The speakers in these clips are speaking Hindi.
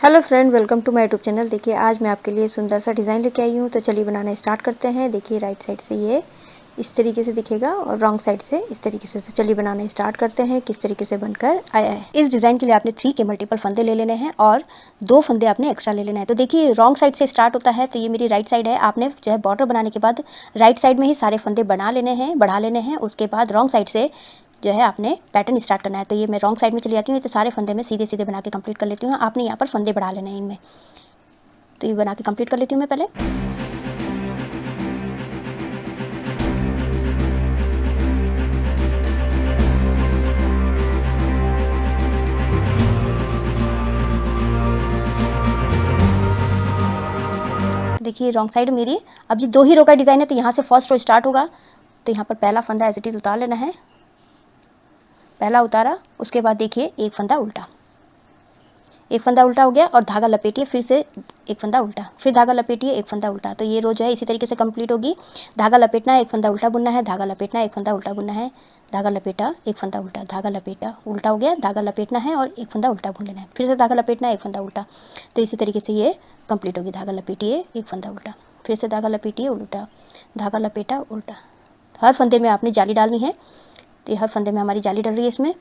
Hello friend, welcome to my YouTube channel. देखिए आज मैं आपके लिए सुंदर सा डिज़ाइन लेके आई हूँ। तो चलिए बनाना स्टार्ट करते हैं। देखिए राइट साइड से ये इस तरीके से दिखेगा और रॉन्ग साइड से इस तरीके से। तो चलिए बनाना स्टार्ट करते हैं किस तरीके से बनकर आया है। इस डिज़ाइन के लिए आपने 3 के मल्टीपल फंदे ले लेने हैं और 2 फंदे आपने एक्स्ट्रा ले लेना है। तो देखिए रॉन्ग साइड से स्टार्ट होता है, तो ये मेरी राइट साइड है। आपने जो है बॉर्डर बनाने के बाद राइट साइड में ही सारे फंदे बना लेने हैं, बढ़ा लेने हैं। उसके बाद रॉन्ग साइड से जो है आपने पैटर्न स्टार्ट करना है। तो ये मैं रॉन्ग साइड में चली जाती हूँ, तो सारे फंदे में सीधे सीधे बना के कंप्लीट कर लेती हूँ। आपने यहाँ पर फंदे बढ़ा लेने हैं इनमें। तो ये बना के कंप्लीट कर लेती हूँ मैं पहले। देखिए रॉन्ग साइड मेरी अब ये 2 ही रो का डिज़ाइन है, तो यहाँ से फर्स्ट रो स्टार्ट होगा। तो यहाँ पर पहला फंदा एज इट इज़ उतार लेना है। पहला उतारा, उसके बाद देखिए एक फंदा उल्टा, एक फंदा उल्टा हो गया और धागा लपेटिए, फिर से एक फंदा उल्टा, फिर धागा लपेटिए, एक फंदा उल्टा। तो ये रो जो है इसी तरीके से कंप्लीट होगी। धागा लपेटना है, एक फंदा उल्टा बुनना है, धागा लपेटना है, एक फंदा उल्टा बुनना है, धागा लपेटा, एक फंदा उल्टा, धागा लपेटा, उल्टा हो गया, धागा लपेटना है और एक फंदा उल्टा बुन लेना है, फिर से धागा लपेटना है, एक फंदा उल्टा। तो इसी तरीके से ये कंप्लीट होगी। धागा लपेटिए, एक फंदा उल्टा, फिर से धागा लपेटिए, उल्टा, धागा लपेटा, उल्टा। हर फंदे में आपने जाली डालनी है। तो हर फंदे में हमारी जाली डल रही है इसमें।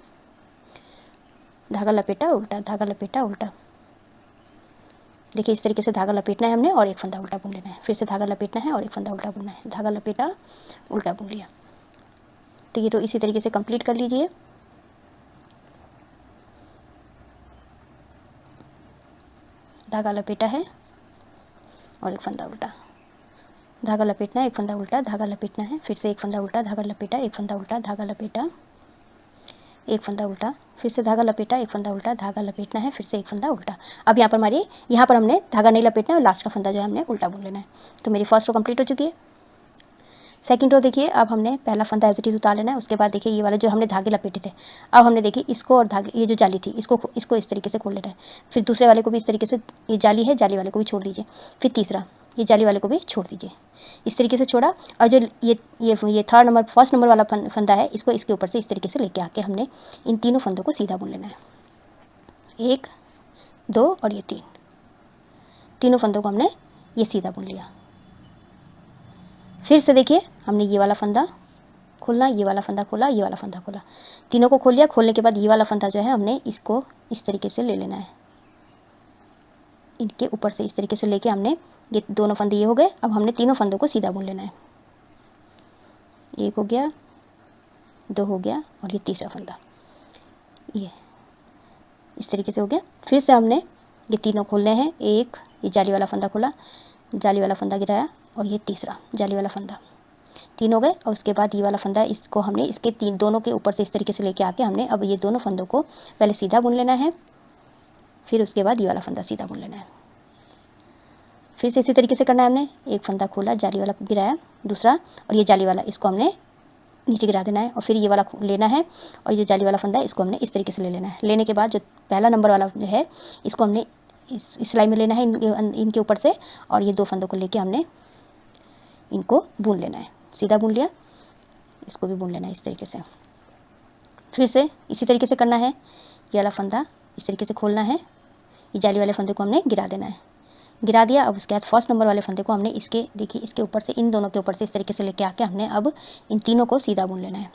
धागा लपेटा, उल्टा, धागा लपेटा, उल्टा। देखिए इस तरीके से धागा लपेटना है हमने और एक फंदा उल्टा बुन लेना है, फिर से धागा लपेटना है और एक फंदा उल्टा बुनना है, धागा लपेटा, उल्टा बुन लिया। तो ये तो इसी तरीके से कंप्लीट कर लीजिए। धागा लपेटा है और एक फंदा उल्टा, धागा लपेटना है, एक फंदा उल्टा, धागा लपेटना है, फिर से एक फंदा उल्टा, धागा लपेटा, एक फंदा उल्टा, धागा लपेटा, एक फंदा उल्टा, फिर से धागा लपेटा, एक फंदा उल्टा, धागा लपेटना है, फिर से एक फंदा उल्टा। अब यहाँ पर हमने धागा नहीं लपेटना है और लास्ट का फंदा जो है हमने उल्टा बुन लेना है। तो मेरी फर्स्ट रो कंप्लीट हो चुकी है। सेकंड रो देखिए, अब हमने पहला फंदा एज इट इज़ उतार लेना है। उसके बाद देखिए ये वाला जो हमने धागे लपेटे थे, अब हमने देखिए इसको और धागे, ये जो जाली थी इसको इस तरीके से खोल लेना है। फिर दूसरे वाले को भी इस तरीके से, ये जाली है, जाली वाले को भी छोड़ दीजिए। फिर तीसरा, ये जाली वाले को भी छोड़ दीजिए। इस तरीके से छोड़ा और जो ये फर्स्ट नंबर वाला फंदा है, इसको इसके ऊपर से इस तरीके से लेके आके हमने इन तीनों फंदों को सीधा बुन लेना है। 1, 2 और ये 3, तीनों फंदों को हमने ये सीधा बुन लिया। फिर से देखिए हमने ये वाला फंदा खोलना, ये वाला फंदा खोला, ये वाला फंदा खोला, तीनों को खोल लिया। खोलने के बाद ये वाला फंदा जो है हमने इसको इस तरीके से ले लेना है, इनके ऊपर से इस तरीके से लेके हमने ये दोनों फंदे ये हो गए। अब हमने तीनों फंदों को सीधा बुन लेना है। 1 हो गया, 2 हो गया और ये तीसरा फंदा, ये इस तरीके से हो गया। फिर से हमने ये तीनों खोलने हैं। एक ये जाली वाला फंदा खोला, जाली वाला फंदा गिराया और ये तीसरा जाली वाला फंदा, 3 हो गए। और उसके बाद ये वाला फंदा, इसको हमने इसके दोनों के ऊपर से इस तरीके से लेके आके हमने अब ये दोनों फंदों को पहले सीधा बुन लेना है, फिर उसके बाद ये वाला फंदा सीधा बुन लेना है। फिर से इसी तरीके से करना है हमने। एक फंदा खोला, जाली वाला गिराया, दूसरा, और ये जाली वाला इसको हमने नीचे गिरा देना है और फिर ये वाला लेना है और ये जाली वाला फंदा इसको हमने इस तरीके से ले लेना है। लेने के बाद जो पहला नंबर वाला जो है इसको हमने इस सिलाई में लेना है, इनके ऊपर से, और ये 2 फंदों को लेके हमने इनको बुन लेना है। सीधा बुन लिया, इसको भी बुन लेना है इस तरीके से। फिर से इसी तरीके से करना है। ये वाला फंदा इस तरीके से खोलना है, ये जाली वाले फंदे को हमने गिरा देना है, गिरा दिया। अब उसके बाद फर्स्ट नंबर वाले फंदे को हमने इसके, देखिए इसके ऊपर से, इन दोनों के ऊपर से इस तरीके से लेके आके हमने अब इन तीनों को सीधा बुन लेना है।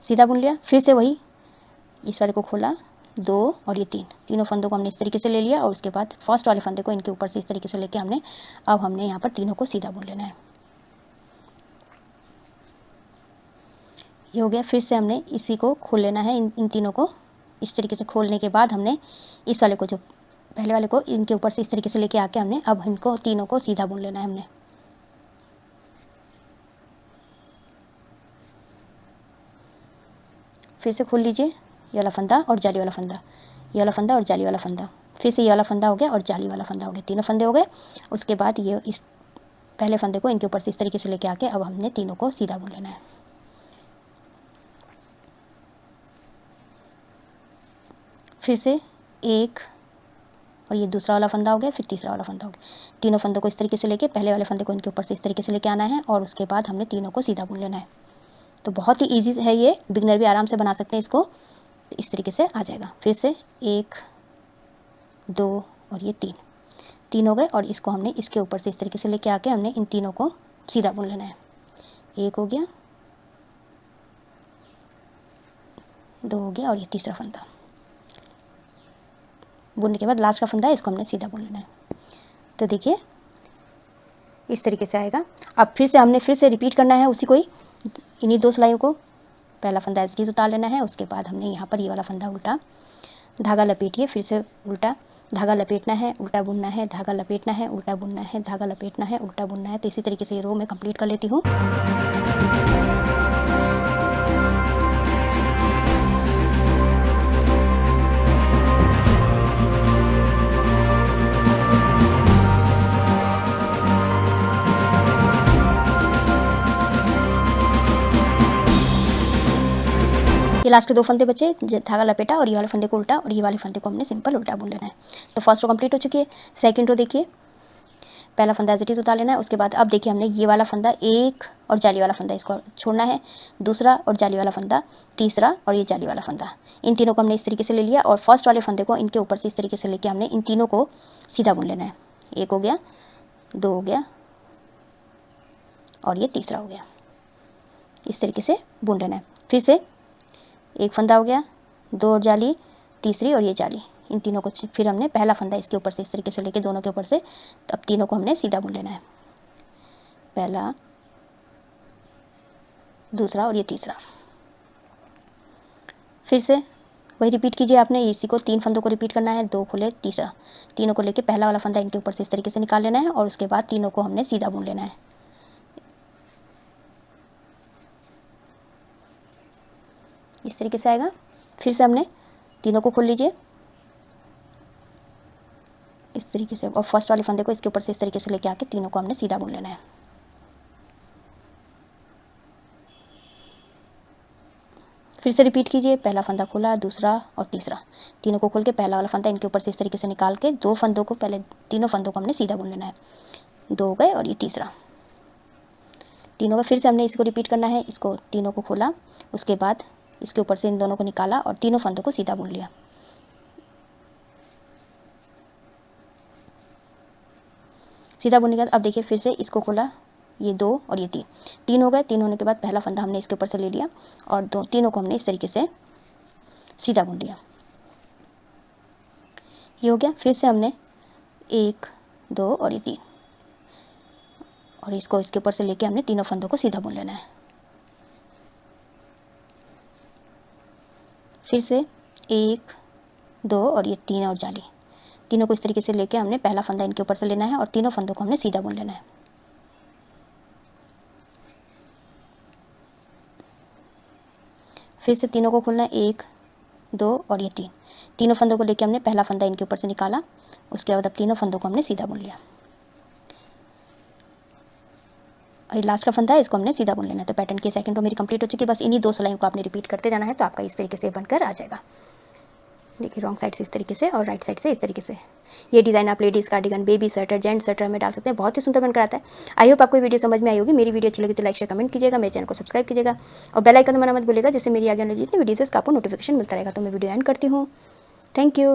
सीधा बुन लिया। फिर से वही, इस वाले को खोला, 2 और ये 3, तीनों फंदों को हमने इस तरीके से ले लिया और उसके बाद फर्स्ट वाले फंदे को इनके ऊपर से इस तरीके से लेके हमने यहाँ पर तीनों को सीधा बुन लेना है। ये हो गया। फिर से हमने इसी को खोल लेना है, इन तीनों को इस तरीके से खोलने के बाद हमने इस वाले को, जो पहले वाले को, इनके ऊपर से इस तरीके से लेके आके हमने अब इनको तीनों को सीधा बुन लेना है हमने। फिर से खोल लीजिए, ये वाला फंदा और जाली वाला फंदा, ये वाला फंदा और जाली वाला फंदा, फिर से ये वाला फंदा हो गया और जाली वाला फंदा हो गया, तीनों फंदे हो गए। उसके बाद ये इस पहले फंदे को इनके ऊपर से इस तरीके से लेके आके अब हमने तीनों को सीधा बुन लेना है। फिर से 1 और ये दूसरा वाला फंदा हो गया, फिर तीसरा वाला फंदा हो गया, तीनों फंदों को इस तरीके से लेके पहले वाले फंदे को इनके ऊपर से इस तरीके से लेके आना है और उसके बाद हमने तीनों को सीधा बुन लेना है। तो बहुत ही ईजी है ये, बिगनर भी आराम से बना सकते हैं इसको। तो इस तरीके से आ जाएगा। फिर से 1 2 और ये 3 हो गए, और इसको हमने इसके ऊपर से इस तरीके से लेके आके हमने इन तीनों को सीधा बुन लेना है। 1 हो गया, 2 हो गया और ये तीसरा फंदा। बुनने के बाद लास्ट का फंदा है, इसको हमने सीधा बुन लेना है। तो देखिए इस तरीके से आएगा। अब फिर से हमने रिपीट करना है उसी को ही, इन्हीं 2 सिलाइयों को। पहला फंदा एज इट इज़ उतार लेना है, उसके बाद हमने यहाँ पर ये वाला फंदा उल्टा धागा लपेटिए, फिर से उल्टा धागा लपेटना है, उल्टा बुनना है, धागा लपेटना है, उल्टा बुनना है, धागा लपेटना है, उल्टा बुनना है। तो इसी तरीके से ये रो मैं कंप्लीट कर लेती हूँ। ये लास्ट के 2 फंदे बचे, धागा लपेटा और ये वाले फंदे को उल्टा, और ये वाले फंदे को हमने सिंपल उल्टा बुन लेना है। तो फर्स्ट रो कंप्लीट हो चुकी है। सेकंड रो देखिए, पहला फंदा एज इट इज़ उतार लेना है, उसके बाद अब देखिए हमने ये वाला फंदा, एक और जाली वाला फंदा इसको छोड़ना है, दूसरा और जाली वाला फंदा, तीसरा और ये जाली वाला फंदा, इन तीनों को हमने इस तरीके से ले लिया, और फर्स्ट वाले फंदे को इनके ऊपर से इस तरीके से लेके हमने इन तीनों को सीधा बुन लेना है। 1 हो गया, 2 हो गया और ये तीसरा हो गया। इस तरीके से बुन लेना है। फिर से एक फंदा हो गया, 2 और जाली, तीसरी और ये जाली, इन तीनों को फिर हमने पहला फंदा इसके ऊपर से इस तरीके से लेके दोनों के ऊपर से, अब तीनों को हमने सीधा बुन लेना है। पहला, दूसरा और ये तीसरा। फिर से वही रिपीट कीजिए आपने, इसी को 3 फंदों को रिपीट करना है। 2 खुले, तीसरा, तीनों को लेके पहला वाला फंदा इनके ऊपर से इस तरीके से निकाल लेना है, और उसके बाद तीनों को हमने सीधा बुन लेना है। इस तरीके से आएगा। फिर से हमने तीनों को खोल लीजिए इस तरीके से, और फर्स्ट वाले फंदे को इसके ऊपर से इस तरीके से लेके आके तीनों को हमने सीधा बुन लेना है। फिर से रिपीट कीजिए, पहला फंदा खोला, दूसरा और तीसरा, तीनों को खोल के पहला वाला फंदा इनके ऊपर से इस तरीके से निकाल के 2 फंदों को, पहले तीनों फंदों को हमने सीधा बुन लेना है। 2 हो गए और ये तीसरा, तीनों का फिर से हमने इसको रिपीट करना है। इसको तीनों को खोला, उसके बाद इसके ऊपर से इन दोनों को निकाला और तीनों फंदों को सीधा बुन लिया। सीधा बुनने के बाद अब देखिए फिर से इसको खोला, ये 2 और ये 3 हो गए। 3 होने के बाद पहला फंदा हमने इसके ऊपर से ले लिया और तीनों को हमने इस तरीके से सीधा बुन लिया। ये हो गया। फिर से हमने 1 2 और ये 3, और इसको इसके ऊपर से लेके हमने तीनों फंदों को सीधा बुन लेना है। फिर से 1 2 और ये 3 और जाली, तीनों को इस तरीके से लेके हमने पहला फंदा इनके ऊपर से लेना है और तीनों फंदों को हमने सीधा बुन लेना है। फिर से तीनों को खोलना है, 1 2 और ये 3, तीनों फंदों को लेके हमने पहला फंदा इनके ऊपर से निकाला, उसके बाद अब तीनों फंदों को हमने सीधा बुन लिया। और ये लास्ट का फंदा है, इसको हमने सीधा बुन लेना है। तो पैटर्न की सेकंड रो मेरी कंप्लीट हो चुकी है। बस इन्हीं 2 सिलाइयों को आपने रिपीट करते जाना है, तो आपका इस तरीके से बनकर आ जाएगा। देखिए रॉन्ग साइड से इस तरीके से और राइट साइड से इस तरीके से। ये डिज़ाइन आप ladies cardigan, baby sweater, gents sweater में डाल सकते हैं। बहुत ही सुंदर बनकर आता है। आई होप आपको वीडियो समझ में आई होगी। मेरी वीडियो अच्छी लगी तो लाइक शेयर कमेंट कीजिएगा, मेरे चैनल को सब्सक्राइब कीजिएगा और बेल आइकन दबाना मत भूलिएगा, जिससे मेरी आगे वाली जितनी वीडियोज़ उसका आपको नोटिफिकेशन मिलता रहेगा। तो मैं वीडियो एंड करती हूँ। Thank you.